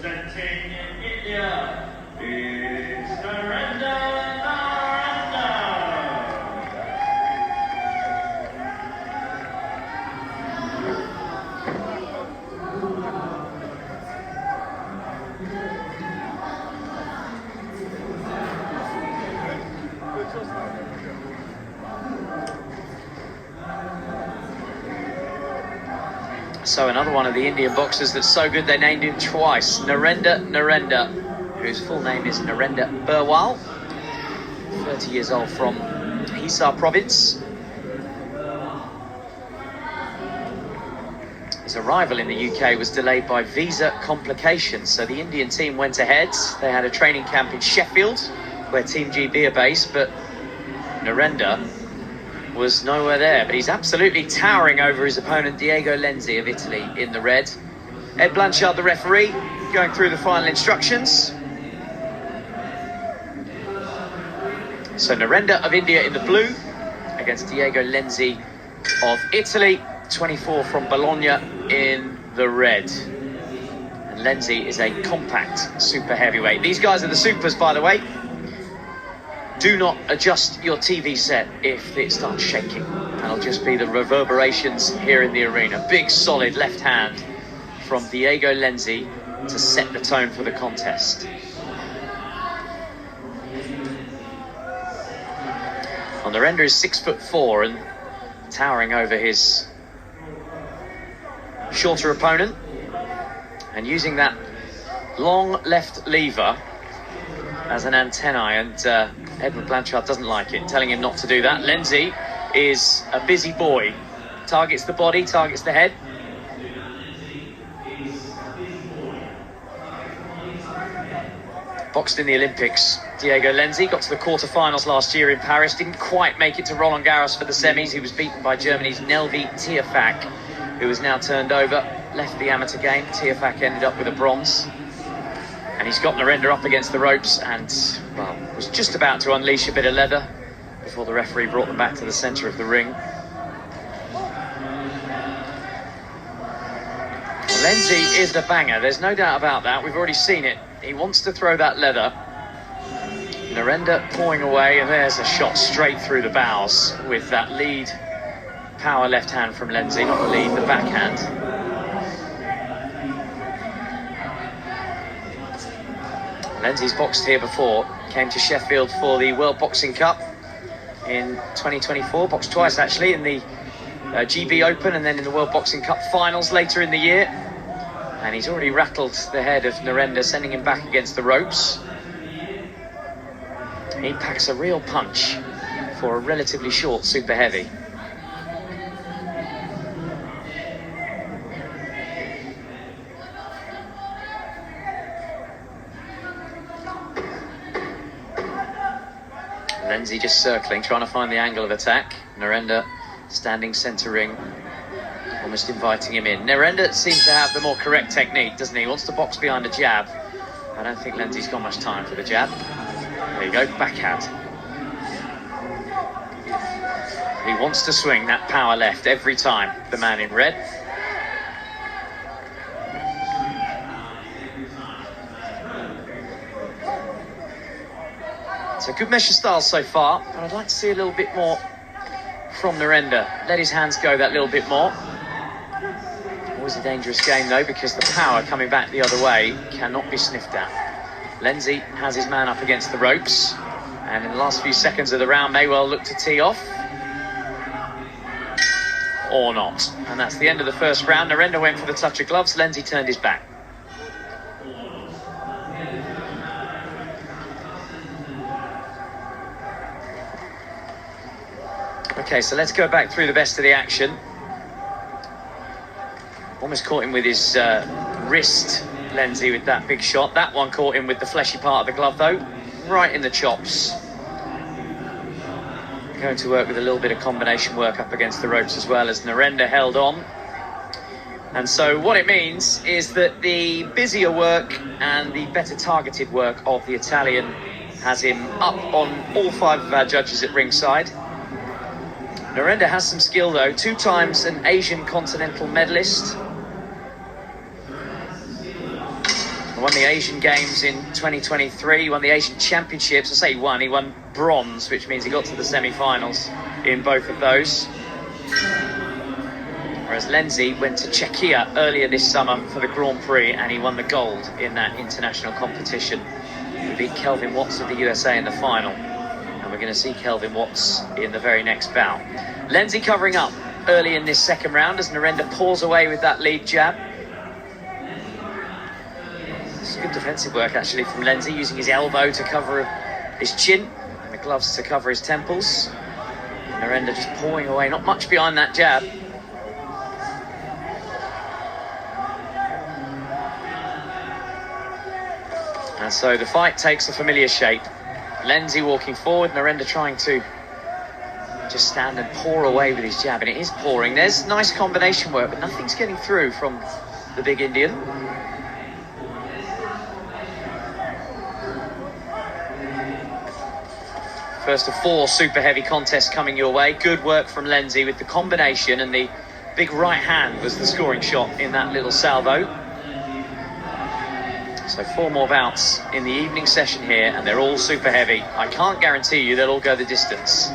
Representing India, is Narendra. So another one of the Indian boxers that's so good they named him twice. Narendra, whose full name is Narendra Burwal, 30 years old, from Hisar province. His arrival in the UK was delayed by visa complications, so the Indian team went ahead. They had a training camp in Sheffield, where Team GB are based, but Narendra was nowhere there. But he's absolutely towering over his opponent Diego Lenzi of Italy in the red. Ed Blanchard, the referee, going through the final instructions. So Narendra of India in the blue against Diego Lenzi of Italy, 24 from Bologna, in the red. And Lenzi is a compact super heavyweight. These guys are the supers, by the way. Do not adjust your TV set if it starts shaking. That'll just be the reverberations here in the arena. Big, solid left hand from Diego Lenzi to set the tone for the contest. Well, Narendra is 6'4" and towering over his shorter opponent, and using that long left lever as an antennae, and Edward Blanchard doesn't like it, telling him not to do that. Lenzi is a busy boy. Targets the body, targets the head. Boxed in the Olympics, Diego Lenzi got to the quarterfinals last year in Paris. Didn't quite make it to Roland Garros for the semis. He was beaten by Germany's Nelvi Tiafoe, who has now turned over, left the amateur game. Tiafoe ended up with a bronze. And he's got Narendra up against the ropes and, well, was just about to unleash a bit of leather before the referee brought them back to the centre of the ring. Lenzi is the banger, there's no doubt about that. We've already seen it. He wants to throw that leather. Narendra pawing away, and there's a shot straight through the bows with that lead power left hand from Lenzi, not the lead, the backhand. Lenzi's boxed here before, came to Sheffield for the World Boxing Cup in 2024, boxed twice actually, in the GB Open and then in the World Boxing Cup finals later in the year. And he's already rattled the head of Narendra, sending him back against the ropes. He packs a real punch for a relatively short super heavy. Lenzi just circling, trying to find the angle of attack. Narendra standing centre ring, almost inviting him in. Narendra seems to have the more correct technique, doesn't he? He wants to box behind a jab. I don't think Lenzi's got much time for the jab. There you go, backhand. He wants to swing that power left every time, the man in red. So good measure style so far, but I'd like to see a little bit more from Narendra. Let his hands go that little bit more. Always a dangerous game though, because the power coming back the other way cannot be sniffed at. Lenzi has his man up against the ropes, and in the last few seconds of the round may well look to tee off. Or not. And that's the end of the first round. Narendra went for the touch of gloves, Lenzi turned his back. Okay, so let's go back through the best of the action. Almost caught him with his wrist, Lenzi, with that big shot. That one caught him with the fleshy part of the glove, though, right in the chops. Going to work with a little bit of combination work up against the ropes as well, as Narendra held on. And so what it means is that the busier work and the better targeted work of the Italian has him up on all five of our judges at ringside. Narendra has some skill though, 2 times an Asian continental medalist. Won the Asian Games in 2023, won the Asian Championships. I say he won bronze, which means he got to the semi-finals in both of those. Whereas Lenzi went to Czechia earlier this summer for the Grand Prix and he won the gold in that international competition. He beat Kelvin Watts of the USA in the final. And we're going to see Kelvin Watts in the very next bout. Lenzi covering up early in this second round as Narendra paws away with that lead jab. It's good defensive work actually from Lenzi, using his elbow to cover his chin and the gloves to cover his temples. Narendra just pawing away, not much behind that jab. And so the fight takes a familiar shape. Lenzi walking forward, Narendra trying to just stand and paw away with his jab, and it is pawing. There's nice combination work, but nothing's getting through from the big Indian. First of 4 super heavy contests coming your way. Good work from Lenzi with the combination, and the big right hand was the scoring shot in that little salvo. So 4 more bouts in the evening session here, and they're all super heavy. I can't guarantee you they'll all go the distance.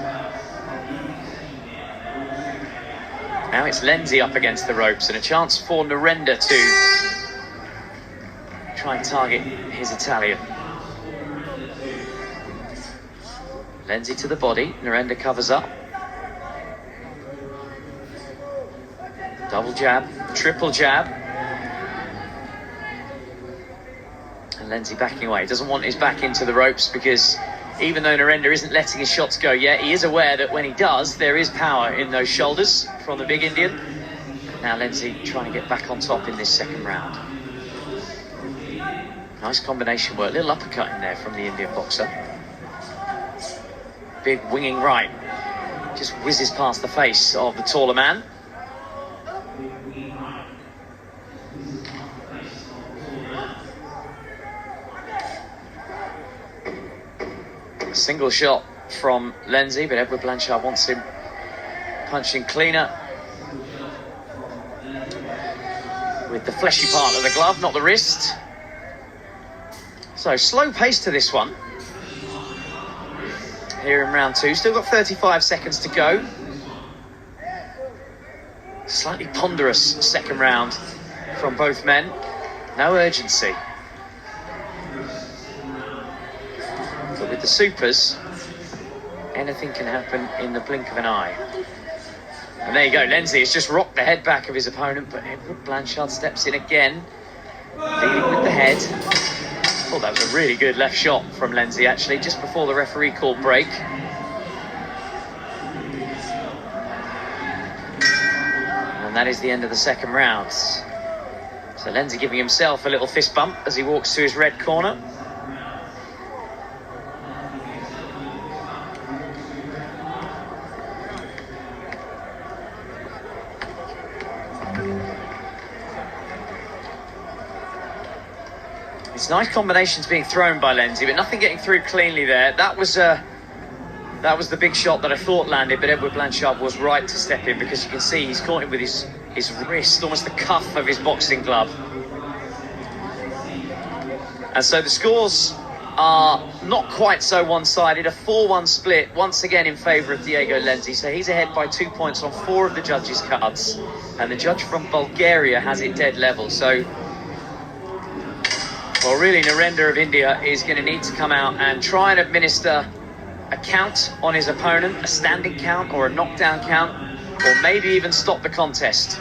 Now it's Lenzi up against the ropes, and a chance for Narendra to try and target his Italian. Lenzi to the body, Narendra covers up. Double jab, triple jab. And Lenzi backing away. He doesn't want his back into the ropes because even though Narendra isn't letting his shots go yet, he is aware that when he does, there is power in those shoulders from the big Indian. Now Lenzi trying to get back on top in this second round. Nice combination work. Little uppercut in there from the Indian boxer. Big winging right. Just whizzes past the face of the taller man. Single shot from Lenzi, but Edward Blanchard wants him punching cleaner with the fleshy part of the glove, not the wrist. So slow pace to this one here in round 2. Still got 35 seconds to go. Slightly ponderous second round from both men. No urgency. But with the supers, anything can happen in the blink of an eye. And there you go, Lenzi has just rocked the head back of his opponent, but Edward Blanchard steps in again, dealing with the head. I thought that was a really good left shot from Lenzi, actually, just before the referee called break. And that is the end of the second round. So Lenzi giving himself a little fist bump as he walks to his red corner. It's nice combinations being thrown by Lenzi, but nothing getting through cleanly there. That was the big shot that I thought landed, but Edward Blanchard was right to step in because you can see he's caught him with his wrist, almost the cuff of his boxing glove. And so the scores are not quite so one-sided. A 4-1 split, once again in favour of Diego Lenzi. So he's ahead by 2 points on 4 of the judges' cards. And the judge from Bulgaria has it dead level. So, well, really, Narendra of India is going to need to come out and try and administer a count on his opponent, a standing count or a knockdown count, or maybe even stop the contest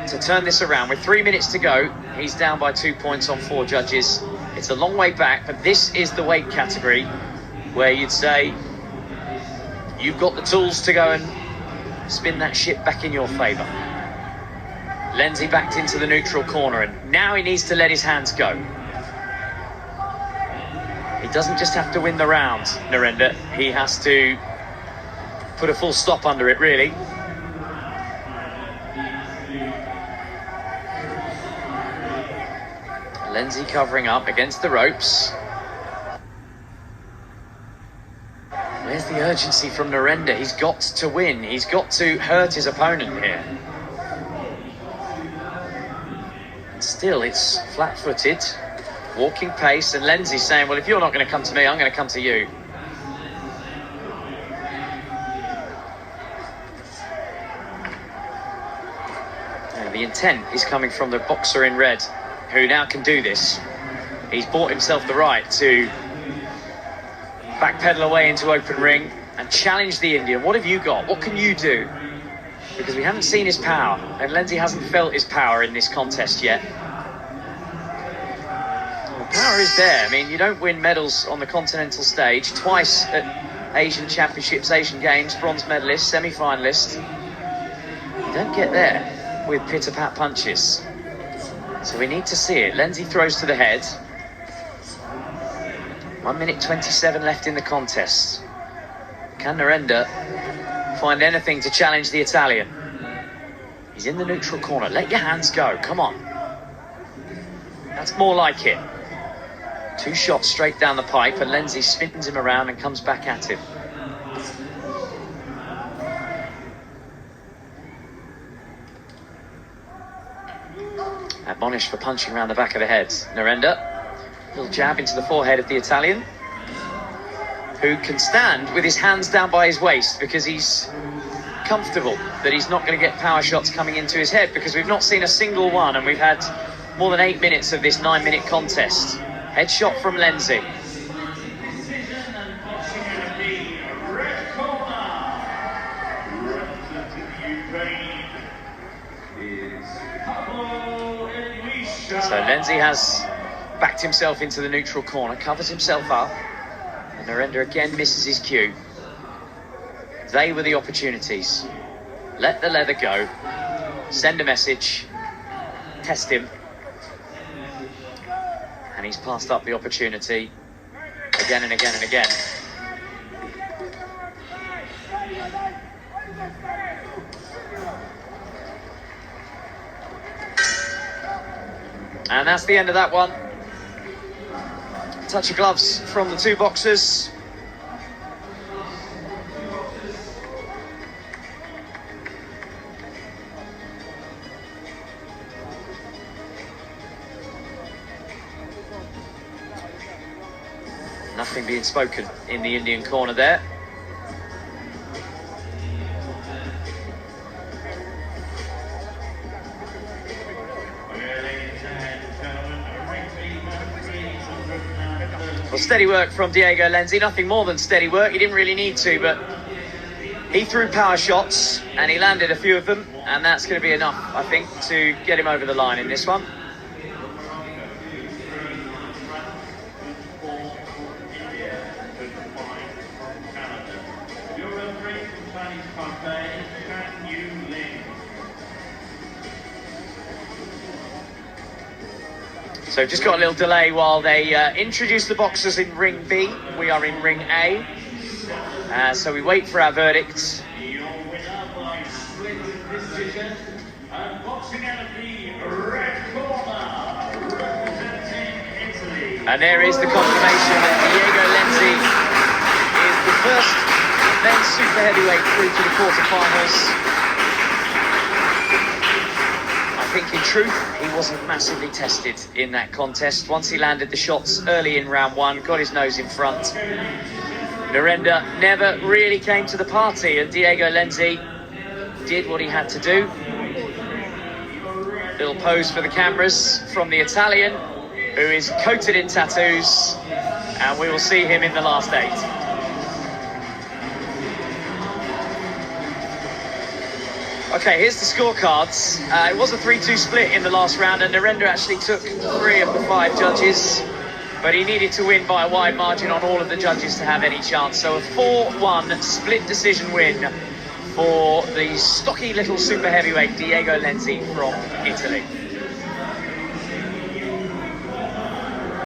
to turn this around. With 3 minutes to go, he's down by 2 points on 4 judges. It's a long way back, but this is the weight category where you'd say you've got the tools to go and spin that ship back in your favour. Lenzi backed into the neutral corner, and now he needs to let his hands go. He doesn't just have to win the round, Narendra. He has to put a full stop under it, really. Lenzi covering up against the ropes. Where's the urgency from Narendra? He's got to win. He's got to hurt his opponent here. Still, it's flat-footed. walking pace, and Lenzi saying, well, if you're not going to come to me, I'm going to come to you. And the intent is coming from the boxer in red, who now can do this. He's bought himself the right to backpedal away into open ring and challenge the Indian. What have you got? What can you do? Because we haven't seen his power, and Lenzi hasn't felt his power in this contest yet. The power is there. I mean, you don't win medals on the continental stage. Twice at Asian Championships, Asian Games, bronze medalist, semi-finalist. You don't get there with pitter-pat punches. So we need to see it. Lenzi throws to the head. 1 minute 27 left in the contest. Can Narendra find anything to challenge the Italian? He's in the neutral corner. Let your hands go. Come on. That's more like it. 2 shots straight down the pipe, and Lenzi spins him around and comes back at him. Admonished for punching around the back of the head. Narendra. Little jab into the forehead of the Italian, who can stand with his hands down by his waist because he's comfortable that he's not going to get power shots coming into his head, because we've not seen a single one, and we've had more than 8 minutes of this 9-minute contest. Headshot from Lenzi. Decision and boxing out of the red corner. Representing Ukraine is Pablo Elisha. So Lenzi has backed himself into the neutral corner, covers himself up, and Narendra again misses his cue. They were the opportunities. Let the leather go, send a message, test him, and he's passed up the opportunity again and again and again. And that's the end of that one. Touch of gloves from the 2 boxers. Nothing being spoken in the Indian corner there. Well, steady work from Diego Lenzi. Nothing more than steady work. He didn't really need to, but he threw power shots and he landed a few of them, and that's going to be enough, I think, to get him over the line in this one. So we've just got a little delay while they introduce the boxers in Ring B. We are in Ring A. So we wait for our verdict. Your winner by split decision, and boxing out of the red corner, representing Italy. And there is the confirmation that Diego Lenzi is the first men's super heavyweight through to the quarterfinals. I think in truth, he wasn't massively tested in that contest. Once he landed the shots early in round 1, got his nose in front, Narendra never really came to the party, and Diego Lenzi did what he had to do. Little pose for the cameras from the Italian, who is coated in tattoos, and we will see him in the last 8. Okay, here's the scorecards. It was a 3-2 split in the last round, and Narendra actually took 3 of the 5 judges, but he needed to win by a wide margin on all of the judges to have any chance. So a 4-1 split decision win for the stocky little super heavyweight Diego Lenzi from Italy.